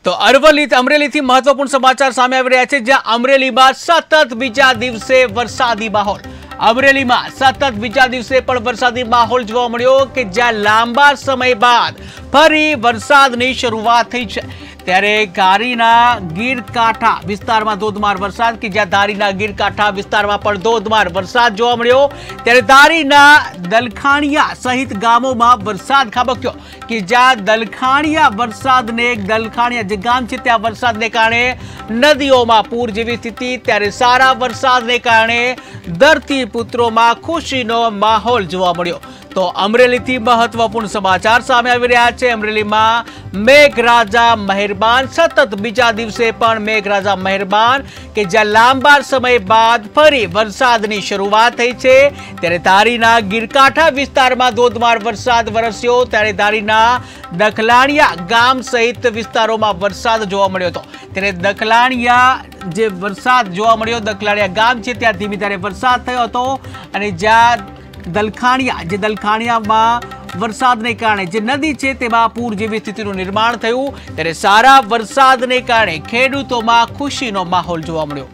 તો અમરેલીથી મહત્વપૂર્ણ સમાચાર સામે આવી રહ્યા છે, જ્યાં અમરેલીમાં સતત બીજા દિવસે વરસાદી માહોલ. અમરેલીમાં સતત બીજા દિવસે પણ વરસાદી માહોલ જોવા મળ્યો કે જ્યાં લાંબા સમય બાદ ફરી વરસાદની શરૂઆત થઈ છે. ત્યારે ધારીના ગીરકાંઠા વિસ્તારમાં ધોધમાર વરસાદ કે જ્યાં ધારીના ગીરકાંઠા વિસ્તારમાં પણ ધોધમાર વરસાદ જોવા મળ્યો. ત્યારે ધારીના દલખાણિયા સહિત ગામોમાં વરસાદ ખાબક્યો કે જ્યાં દલખાણિયા જે ગામ છે ત્યાં વરસાદને કારણે નદીઓમાં પૂર જેવી સ્થિતિ. ત્યારે સારા વરસાદને કારણે ધરતીપુત્રોમાં ખુશીનો માહોલ જોવા મળ્યો. તો અમરેલીથી મહત્વપૂર્ણ સમાચાર સામે આવી રહ્યા છે. અમરેલીમાં મેઘરાજા મહેરબાન, સતત બીજા દિવસે પણ મેઘરાજા મહેરબાન કે જ્યાં લાંબા સમય બાદ ફરી વરસાદની શરૂઆત થઈ છે. ત્યારે ધારીના ગીરકાંઠા વિસ્તારમાં ધોધમાર વરસાદ વરસ્યો. ત્યારે ધારીના દખલાણિયા ગામ સહિત વિસ્તારોમાં વરસાદ જોવા મળ્યો હતો. ત્યારે દખલાણિયા જે વરસાદ જોવા મળ્યો, દખલાણિયા ગામ છે ત્યાં ધીમી ધારે વરસાદ થયો હતો. અને જ્યાં દલખાણિયામાં વરસાદને કારણે જે નદી છે તેમાં પૂર જેવી સ્થિતિનું નિર્માણ થયું. ત્યારે સારા વરસાદને કારણે ખેડૂતોમાં ખુશીનો માહોલ જોવા મળ્યો.